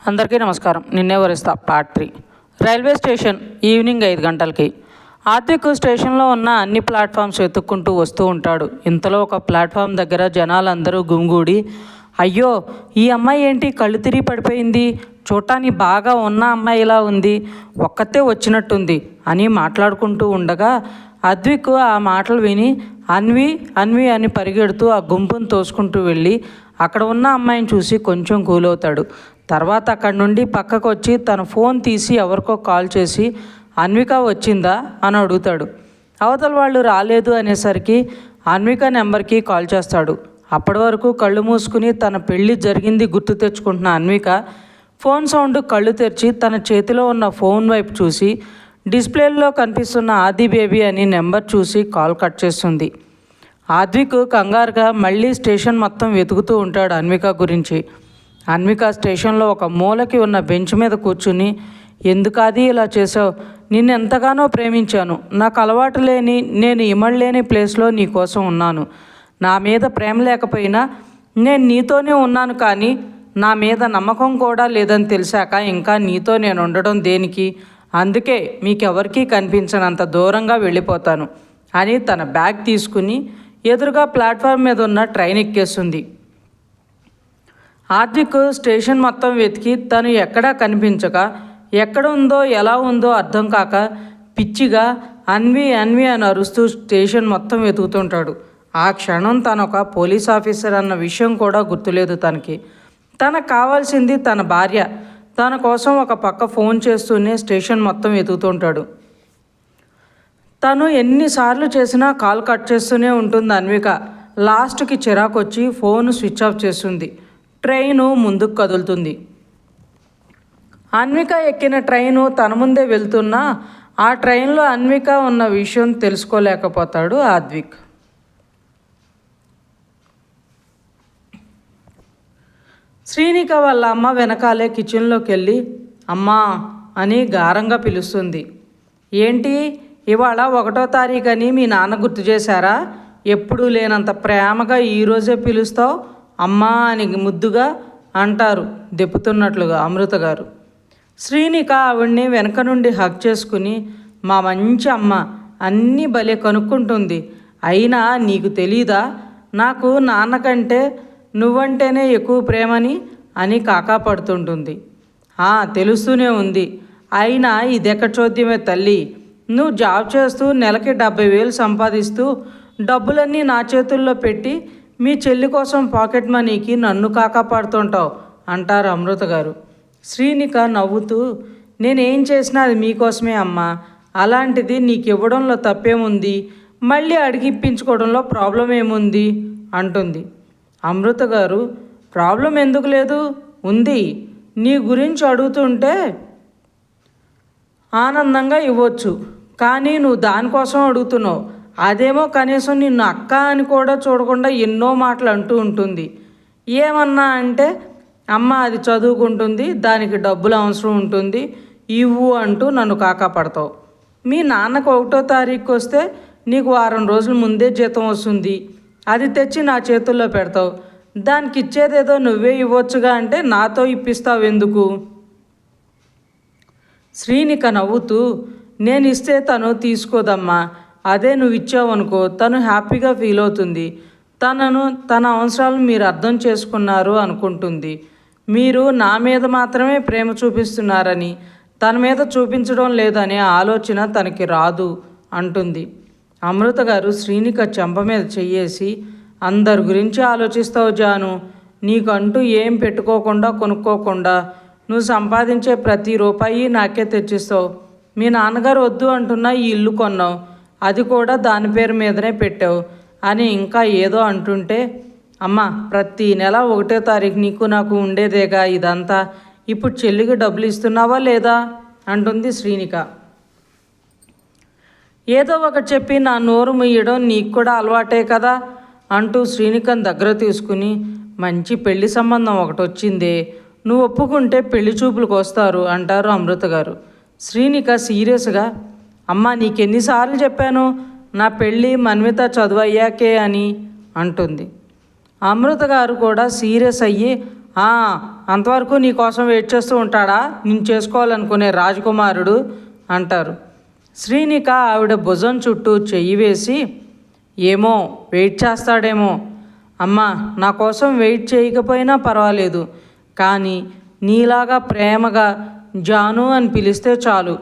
అందరికీ నమస్కారం. నిన్నే వరిస్తా పార్ట్ 3. రైల్వే స్టేషన్ ఈవినింగ్ 5 గంటలకి. ఆత్విక్ స్టేషన్లో ఉన్న అన్ని ప్లాట్ఫామ్స్ వెతుక్కుంటూ వస్తూ ఉంటాడు. ఇంతలో ఒక ప్లాట్ఫామ్ దగ్గర జనాలందరూ గుమిగూడి, అయ్యో ఈ అమ్మాయి ఏంటి కళ్ళు తిరిగి పడిపోయింది, చూడటానికి బాగా ఉన్న అమ్మాయిలా ఉంది, ఒక్కతే వచ్చినట్టుంది అని మాట్లాడుకుంటూ ఉండగా ఆత్విక్ ఆ మాటలు విని అన్వి అన్వి అని పరిగెడుతూ ఆ గుంపును తోసుకుంటూ వెళ్ళి అక్కడ ఉన్న అమ్మాయిని చూసి కొంచెం కూలవుతాడు. తర్వాత అక్కడి నుండి పక్కకు వచ్చి తన ఫోన్ తీసి ఎవరికో కాల్ చేసి అన్విక వచ్చిందా అని అడుగుతాడు. అవతల వాళ్ళు రాలేదు అనేసరికి అన్విక నెంబర్కి కాల్ చేస్తాడు. అప్పటి వరకు కళ్ళు మూసుకుని తన పెళ్ళి జరిగింది గుర్తు తెచ్చుకుంటున్న అన్విక ఫోన్ సౌండ్ కళ్ళు తెరిచి తన చేతిలో ఉన్న ఫోన్ వైపు చూసి డిస్ప్లేలో కనిపిస్తున్న ఆది బేబీ అని నెంబర్ చూసి కాల్ కట్ చేస్తుంది. ఆద్విక్ కంగారుగా మళ్ళీ స్టేషన్ మొత్తం వెతుకుతూ ఉంటాడు అన్విక గురించి. అన్విక స్టేషన్లో ఒక మూలకి ఉన్న బెంచ్ మీద కూర్చుని, ఎందుకది ఇలా చేసావు, నిన్ను ఎంతగానో ప్రేమించాను, నాకు అలవాటు లేని నేను ఇమడలేని ప్లేస్లో నీ కోసం ఉన్నాను, నా మీద ప్రేమ లేకపోయినా నేను నీతోనే ఉన్నాను, కానీ నా మీద నమ్మకం కూడా లేదని తెలిసాక ఇంకా నీతో నేను ఉండడం దేనికి, అందుకే మీకెవరికీ కనిపించనంత దూరంగా వెళ్ళిపోతాను అని తన బ్యాగ్ తీసుకుని ఎదురుగా ప్లాట్ఫామ్ మీద ఉన్న ట్రైన్ ఎక్కేస్తుంది. ఆద్విక్ స్టేషన్ మొత్తం వెతికి తను ఎక్కడా కనిపించక, ఎక్కడ ఉందో ఎలా ఉందో అర్థం కాక పిచ్చిగా అన్వి అన్వి అని అరుస్తూ స్టేషన్ మొత్తం వెతుకుతుంటాడు. ఆ క్షణం తను ఒక పోలీస్ ఆఫీసర్ అన్న విషయం కూడా గుర్తులేదు తనకి. తనకు కావాల్సింది తన భార్య. తన కోసం ఒక పక్క ఫోన్ చేస్తూనే స్టేషన్ మొత్తం వెతుకుతుంటాడు. తను ఎన్నిసార్లు చేసినా కాల్ కట్ చేస్తూనే ఉంటుంది అన్విక. లాస్ట్కి చిరాకు వచ్చి ఫోన్ స్విచ్ ఆఫ్ చేస్తుంది. ట్రైను ముందుకు కదులుతుంది. అన్విక ఎక్కిన ట్రైను తన ముందే వెళ్తున్నా ఆ ట్రైన్లో అన్విక ఉన్న విషయం తెలుసుకోలేకపోతాడు ఆద్విక్. శ్రీనిక వాళ్ళ అమ్మ వెనకాలే కిచెన్లోకి వెళ్ళి అమ్మా అని గారంగా పిలుస్తుంది. ఏంటి ఇవాళ 1వ తారీఖు అని మీ నాన్న గుర్తు చేశారా? ఎప్పుడూ లేనంత ప్రేమగా ఈరోజే పిలుస్తావు అమ్మా అని ముద్దుగా అంటారు దెప్పుతున్నట్లుగా అమృత గారు. శ్రీనిక ఆవిడ్ని వెనక నుండి హగ్ చేసుకుని, మా మంచి అమ్మ అన్నీ భలే కనుక్కుంటుంది, అయినా నీకు తెలీదా నాకు నాన్నకంటే నువ్వంటేనే ఎక్కువ ప్రేమని అని కాకాపడుతుంటుంది. తెలుస్తూనే ఉంది, అయినా ఇదెక్కడ చోద్యమే తల్లి, నువ్వు జాబ్ చేస్తూ నెలకి 70,000 సంపాదిస్తూ డబ్బులన్నీ నా చేతుల్లో పెట్టి మీ చెల్లి కోసం పాకెట్ మనీకి నన్ను కాకాపాడుతుంటావు అంటారు అమృత గారు. శ్రీనిక నవ్వుతూ, నేనేం చేసినా అది మీకోసమే అమ్మా, అలాంటిది నీకు ఇవ్వడంలో తప్పేముంది, మళ్ళీ అడిగిప్పించుకోవడంలో ప్రాబ్లం ఏముంది అంటుంది. అమృత గారు, ప్రాబ్లం ఎందుకు లేదు, ఉంది, నీ గురించి అడుగుతుంటే ఆనందంగా ఇవ్వచ్చు, కానీ నువ్వు దానికోసం అడుగుతున్నావు, అదేమో కనీసం నిన్ను అక్క అని కూడా చూడకుండా ఎన్నో మాటలు అంటూ ఉంటుంది. ఏమన్నా అంటే అమ్మ అది చదువుకుంటుంది, దానికి డబ్బులు అవసరం ఉంటుంది, ఇవ్వు అంటూ నన్ను కాకాపడతావు. మీ నాన్నకు 1వ తారీఖు వస్తే నీకు వారం రోజుల ముందే జీతం వస్తుంది, అది తెచ్చి నా చేతుల్లో పెడతావు, దానికి ఇచ్చేదేదో నువ్వే ఇవ్వచ్చుగా అంటే నాతో ఇప్పిస్తావు ఎందుకు? శ్రీనిక నవ్వుతూ, నేను ఇస్తే తను తీసుకోదమ్మా, అదే నువ్వు ఇచ్చావనుకో తను హ్యాపీగా ఫీల్ అవుతుంది, తన అవసరాలను మీరు అర్థం చేసుకున్నారు అనుకుంటుంది, మీరు నా మీద మాత్రమే ప్రేమ చూపిస్తున్నారని తన మీద చూపించడం లేదనే ఆలోచన తనకి రాదు అంటుంది. అమృత గారు శ్రీనిక చెంప మీద చెయ్యేసి, అందరి గురించి ఆలోచిస్తావు జాను, నీకంటూ ఏం పెట్టుకోకుండా కొనుక్కోకుండా నువ్వు సంపాదించే ప్రతి రూపాయి నాకే తెచ్చిస్తావు, మీ నాన్నగారు వద్దు అంటున్నా ఈ ఇల్లు కొన్నావు, అది కూడా దాని పేరు మీదనే పెట్టావు అని ఇంకా ఏదో అంటుంటే, అమ్మ ప్రతి నెల 1వ తారీఖు నీకు నాకు ఉండేదేగా ఇదంతా, ఇప్పుడు చెల్లికి డబ్బులు ఇస్తున్నావా లేదా అంటుంది శ్రీనిక. ఏదో ఒకటి చెప్పి నా నోరు ముయ్యడం నీకు కూడా అలవాటే కదా అంటూ శ్రీనికను దగ్గర తీసుకుని, మంచి పెళ్లి సంబంధం ఒకటి వచ్చిందే, నువ్వు ఒప్పుకుంటే పెళ్లి చూపులకు వస్తారు అంటారు అమృత గారు. శ్రీనిక సీరియస్గా, అమ్మ నీకెన్నిసార్లు చెప్పాను నా పెళ్ళి మన్విత చదువు అయ్యాకే అని అంటుంది. అమృత గారు కూడా సీరియస్ అయ్యి, "ఆ, అంతవరకు నీ కోసం వెయిట్ చేస్తూ ఉంటాడా నేను చేసుకోవాలనుకునే రాజకుమారుడు" అంటారు. శ్రీనిక ఆవిడ భుజం చుట్టూ చెయ్యి వేసి, "ఏమో వెయిట్ చేస్తాడేమో. అమ్మా, నా కోసం వెయిట్ చేయకపోయినా పర్వాలేదు, కానీ నీలాగా ప్రేమగా జాను అని పిలిస్తే చాలు,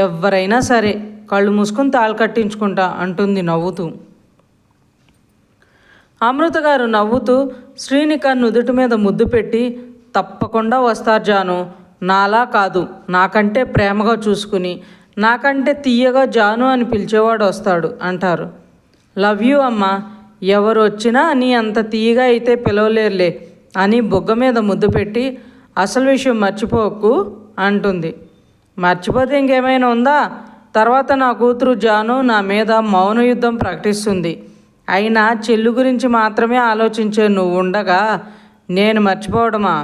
ఎవరైనా సరే కళ్ళు మూసుకుని తాళి కట్టించుకుంటా" అంటుంది నవ్వుతూ. అమృత గారు నవ్వుతూ శ్రీనిక నుదుటి మీద ముద్దు పెట్టి, "తప్పకుండా వస్తారు జాను. నాలా కాదు, నాకంటే ప్రేమగా చూసుకుని, నాకంటే తీయగా జాను అని పిలిచేవాడు వస్తాడు" అంటారు. "లవ్ యూ అమ్మా. ఎవరు వచ్చినా నీ అంత తీయగా అయితే పిలవలేరులే" అని బొగ్గ మీద ముద్దు పెట్టి, "అసలు విషయం మర్చిపోకు" అంటుంది. "మర్చిపోతే ఇంకేమైనా ఉందా? తర్వాత నా కూతురు జాను నా మీద మౌన యుద్ధం ప్రకటిస్తుంది. అయినా చెల్లు గురించి మాత్రమే ఆలోచించే నువ్వు ఉండగా నేను మర్చిపోవడమా?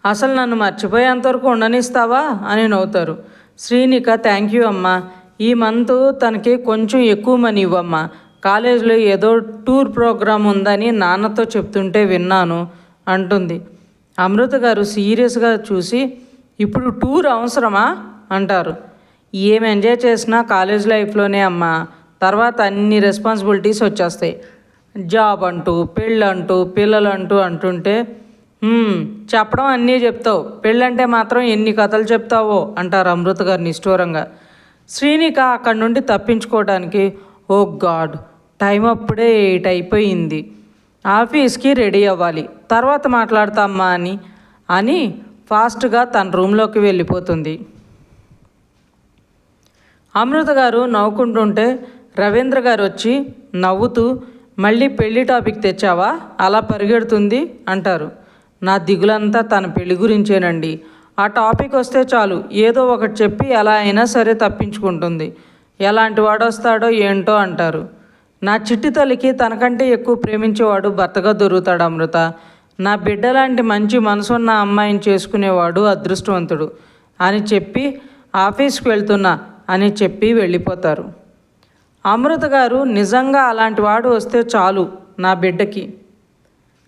అసలు నన్ను మర్చిపోయేంతవరకు ఉండనిస్తావా" అని నవ్వుతారు. శ్రీనిక, "థ్యాంక్ యూ అమ్మా. ఈ మంత్ తనకి కొంచెం ఎక్కువ మనీ ఇవ్వమ్మా. కాలేజీలో ఏదో టూర్ ప్రోగ్రాం ఉందని నాన్నతో చెప్తుంటే విన్నాను" అంటుంది. అమృత గారు సీరియస్గా చూసి, "ఇప్పుడు టూర్ అవసరమా" అంటారు. "ఏం ఎంజాయ్ చేసినా కాలేజ్ లైఫ్లోనే అమ్మా. తర్వాత అన్ని రెస్పాన్సిబిలిటీస్ వచ్చేస్తాయి. జాబ్ అంటూ, పెళ్ళంటూ, పిల్లలంటూ అంటుంటే చెప్పడం అన్నీ చెప్తావు, పెళ్ళంటే మాత్రం ఎన్ని కథలు చెప్తావో" అంటారు అమృత గారు నిష్ఠూరంగా. శ్రీనిక అక్కడి నుండి తప్పించుకోవడానికి, "ఓ గాడ్, టైం అప్పుడే 8 అయిపోయింది. ఆఫీస్కి రెడీ అవ్వాలి, తర్వాత మాట్లాడతామ్మా" అని ఫాస్ట్గా తన రూమ్లోకి వెళ్ళిపోతుంది. అమృత గారు నవ్వుకుంటుంటే రవీంద్ర గారు వచ్చి నవ్వుతూ, "మళ్ళీ పెళ్లి టాపిక్ తెచ్చావా, అలా పరిగెడుతుంది" అంటారు. "నా దిగులంతా తన పెళ్లి గురించేనండి. ఆ టాపిక్ వస్తే చాలు ఏదో ఒకటి చెప్పి ఎలా అయినా సరే తప్పించుకుంటుంది. ఎలాంటి వాడు వస్తాడో ఏంటో" అంటారు. "నా చిట్టి తల్లికి తనకంటే ఎక్కువ ప్రేమించేవాడు భర్తగా దొరుకుతాడు అమృత. నా బిడ్డ లాంటి మంచి మనసున్న అమ్మాయిని చేసుకునేవాడు అదృష్టవంతుడు" అని చెప్పి, "ఆఫీస్కి వెళ్తున్నా" అని చెప్పి వెళ్ళిపోతారు. అమృత గారు, "నిజంగా అలాంటి వాడు వస్తే చాలు నా బిడ్డకి"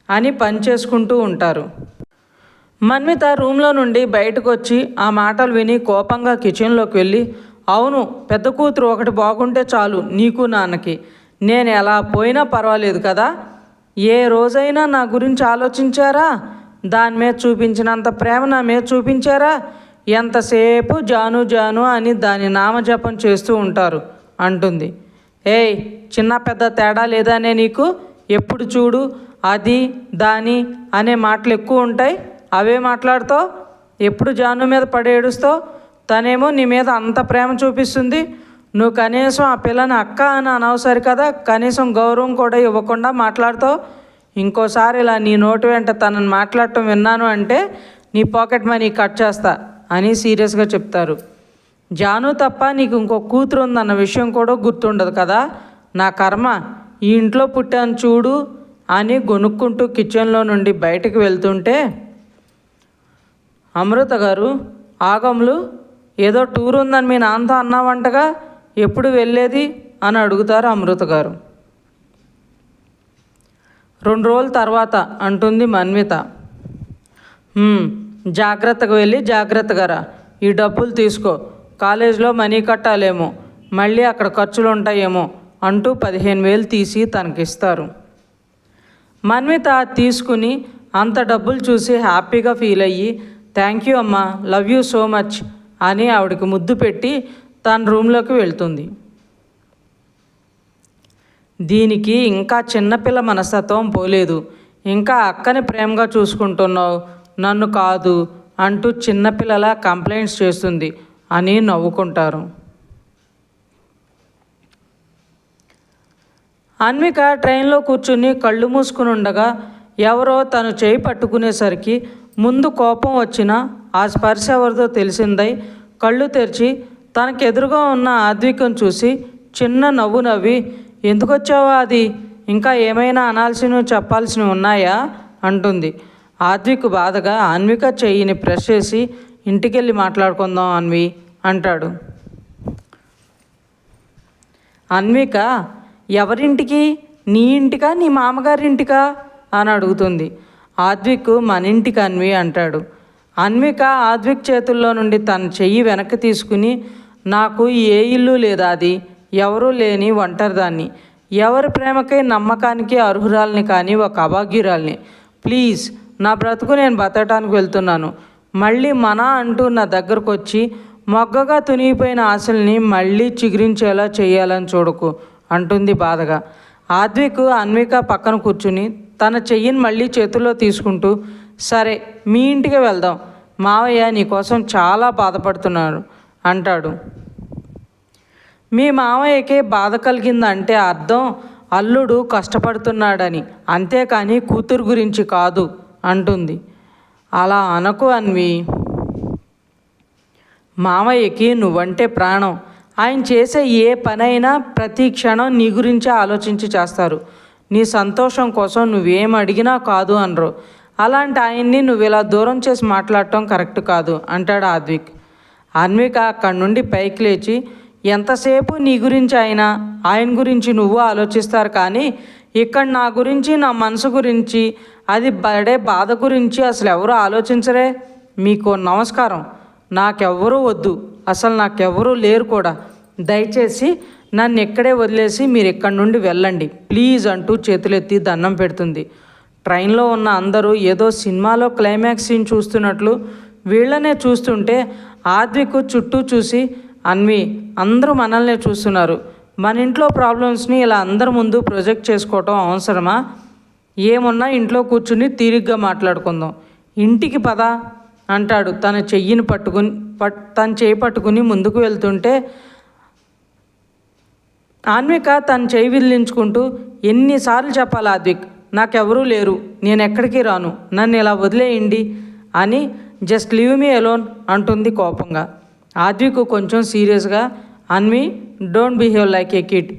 అని పని చేసుకుంటూ ఉంటారు. మన్విత రూమ్లో నుండి బయటకు వచ్చి ఆ మాటలు విని కోపంగా కిచెన్లోకి వెళ్ళి, "అవును, పెద్ద కూతురు ఒకటి బాగుంటే చాలు నీకు నాన్నకి. నేను ఎలా పోయినా పర్వాలేదు కదా. ఏ రోజైనా నా గురించి ఆలోచించారా? దాని మీద చూపించినంత ప్రేమ నా మీద చూపించారా? ఎంతసేపు జాను జాను అని దాని నామజపం చేస్తూ ఉంటారు" అంటుంది. "ఏయ్, చిన్న పెద్ద తేడా లేదానే నీకు? ఎప్పుడు చూడు అది దాని అనే మాటలు ఎక్కువ ఉంటాయి, అవే మాట్లాడుతావు. ఎప్పుడు జాను మీద పడి ఏడుస్తావు. తనేమో నీ మీద అంత ప్రేమ చూపిస్తుంది. నువ్వు కనీసం ఆ పిల్లని అక్క అని అనవసరి కదా, కనీసం గౌరవం కూడా ఇవ్వకుండా మాట్లాడతావు. ఇంకోసారి ఇలా నీ నోటి వెంట తనని మాట్లాడటం విన్నాను అంటే నీ పాకెట్ మనీ కట్ చేస్తా" అని సీరియస్గా చెప్తారు. "జాను తప్ప నీకు ఇంకో కూతురు ఉందన్న విషయం కూడా గుర్తుండదు కదా. నా కర్మ, ఈ ఇంట్లో పుట్టాను చూడు" అని గొనుక్కుంటూ కిచెన్లో నుండి బయటకు వెళ్తుంటే, అమృత గారు, "ఆగములు, ఏదో టూర్ ఉందని మీ నాన్నతో అన్నావంటగా, ఎప్పుడు వెళ్ళేది" అని అడుగుతారు అమృత గారు. 2 రోజుల తర్వాత అంటుంది మన్విత. జాగ్రత్తగా వెళ్ళి జాగ్రత్తగా రా. ఈ డబ్బులు తీసుకో, కాలేజీలో మనీ కట్టాలేమో, మళ్ళీ అక్కడ ఖర్చులు ఉంటాయేమో" అంటూ 15,000 తీసి తనకిస్తారు. మన్విత తీసుకుని అంత డబ్బులు చూసి హ్యాపీగా ఫీల్ అయ్యి, "థ్యాంక్ యూ అమ్మా, లవ్ యూ సో మచ్" అని ఆవిడకి ముద్దు పెట్టి తన రూమ్లోకి వెళ్తుంది. దీనికి ఇంకా చిన్నపిల్ల మనస్తత్వం పోలేదు. "ఇంకా అక్కని ప్రేమగా చూసుకుంటున్నావు, నన్ను కాదు" అంటూ చిన్నపిల్లల కంప్లైంట్స్ చేస్తుంది అని నవ్వుకుంటారు. అన్విక ట్రైన్లో కూర్చుని కళ్ళు మూసుకుని ఉండగా ఎవరో తను చేయి పట్టుకునేసరికి ముందు కోపం వచ్చినా ఆ స్పర్శ ఎవరిదో తెలిసిందై కళ్ళు తెరిచి తనకెదురుగా ఉన్న ఆద్వికం చూసి చిన్న నవ్వు నవ్వి, "ఎందుకు వచ్చావా అది? ఇంకా ఏమైనా అనాల్సినవి చెప్పాల్సినవి ఉన్నాయా?" అంటుంది. ఆద్విక్ బాధగా అన్విక చెయ్యిని ప్రెస్ చేసి, "ఇంటికెళ్ళి మాట్లాడుకుందాం అన్వి" అంటాడు. అన్విక, "ఎవరింటికి? నీ ఇంటికా నీ మామగారింటికా" అని అడుగుతుంది. ఆద్విక్ మన ఇంటికి అన్వి అంటాడు. అన్విక ఆద్విక్ చేతుల్లో నుండి తన చెయ్యి వెనక్కి తీసుకుని, నాకు ఏ ఇల్లు లేదా, అది ఎవరూ లేని ఒంటరిదాన్ని, ఎవరి ప్రేమకై నమ్మకానికి అర్హురాల్ని కానీ ఒక అభాగ్యురాల్ని. ప్లీజ్ నా బ్రతుకు నేను బతకటానికి వెళ్తున్నాను. మళ్ళీ మన అంటూ నా దగ్గరకు వచ్చి మొగ్గగా తునిగిపోయిన ఆశల్ని మళ్ళీ చిగురించేలా చేయాలని చూడకు అంటుంది బాధగా. ఆద్విక్ అన్విక పక్కన కూర్చుని తన చెయ్యిని మళ్ళీ చేతుల్లో తీసుకుంటూ, సరే మీ ఇంటికి వెళ్దాం, మావయ్య నీకోసం చాలా బాధపడుతున్నారు అంటాడు. మీ మావయ్యకే బాధ కలిగిందంటే అర్థం అల్లుడు కష్టపడుతున్నాడని, అంతేకాని కూతురు గురించి కాదు అంటుంది. అలా అనకు అన్వి, మామయ్యకి నువ్వంటే ప్రాణం. ఆయన చేసే ఏ పనైనా ప్రతి క్షణం నీ గురించే ఆలోచించి చేస్తారు. నీ సంతోషం కోసం నువ్వేం అడిగినా కాదు అనరు. అలాంటి ఆయన్ని నువ్వు ఇలా దూరం చేసి మాట్లాడటం కరెక్ట్ కాదు అంటాడు ఆద్విక్. అన్విక అక్కడి నుండి పైకి లేచి, ఎంతసేపు నీ గురించి ఆయన గురించి నువ్వు ఆలోచిస్తారు, కానీ ఇక్కడ నా గురించి, నా మనసు గురించి, అది పడే బాధ గురించి అసలు ఎవరు ఆలోచించరే. మీకు నమస్కారం, నాకెవ్వరూ వద్దు, అసలు నాకెవ్వరూ లేరు కూడా. దయచేసి నన్ను ఎక్కడే వదిలేసి మీరు ఇక్కడి నుండి వెళ్ళండి ప్లీజ్ అంటూ చేతులెత్తి దండం పెడుతుంది. ట్రైన్లో ఉన్న అందరూ ఏదో సినిమాలో క్లైమాక్స్ సీన్ చూస్తున్నట్లు వీళ్ళనే చూస్తుంటే ఆద్విక్ చుట్టూ చూసి, అన్వి అందరూ మనల్నే చూస్తున్నారు, మన ఇంట్లో ప్రాబ్లమ్స్ని ఇలా అందరి ముందు ప్రొజెక్ట్ చేసుకోవటం అవసరమా? ఏమున్నా ఇంట్లో కూర్చుని తీరిగ్గా మాట్లాడుకుందాం, ఇంటికి పద అంటాడు తన చెయ్యి పట్టుకుని ముందుకు వెళ్తుంటే. అన్విక తన చెయ్యి విదిలించుకుంటూ, ఎన్నిసార్లు చెప్పాలి ఆద్విక్, నాకెవరూ లేరు, నేను ఎక్కడికి రాను, నన్ను ఇలా వదిలేయండి అని, జస్ట్ లీవ్ మీ అలోన్ అంటుంది కోపంగా. ఆద్విక్ కొంచెం సీరియస్గా, Anvi don't behave like A kid,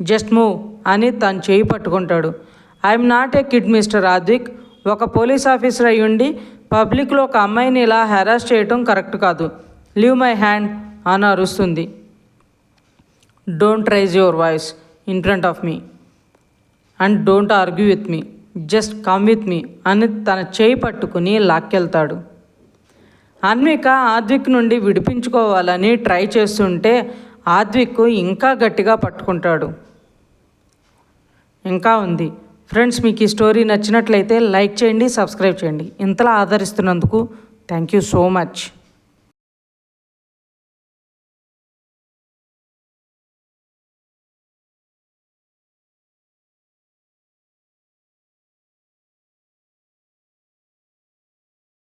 just move అని తన చేయి పట్టుకుంటాడు. I'm not a kid mister Advik, ఒక పోలీస్ ఆఫీసర్ అయ్యుండి పబ్లిక్లో ఒక అమ్మాయిని ఇలా హెరాస్ చేయటం కరెక్ట్ కాదు, లీవ్ మై హ్యాండ్ అని అరుస్తుంది. Don't raise your voice in front of me and don't argue with me, just come with me అని తన చేయి పట్టుకుని లాక్కెళ్తాడు. అన్విక ఆద్విక్ నుండి విడిపించుకోవాలని ట్రై చేస్తుంటే ఆద్విక్ ఇంకా గట్టిగా పట్టుకుంటాడు. ఇంకా ఉంది ఫ్రెండ్స్. మీకు ఈ స్టోరీ నచ్చినట్లయితే లైక్ చేయండి, సబ్స్క్రైబ్ చేయండి. ఇంతలా ఆదరిస్తున్నందుకు థ్యాంక్ యూ సో మచ్.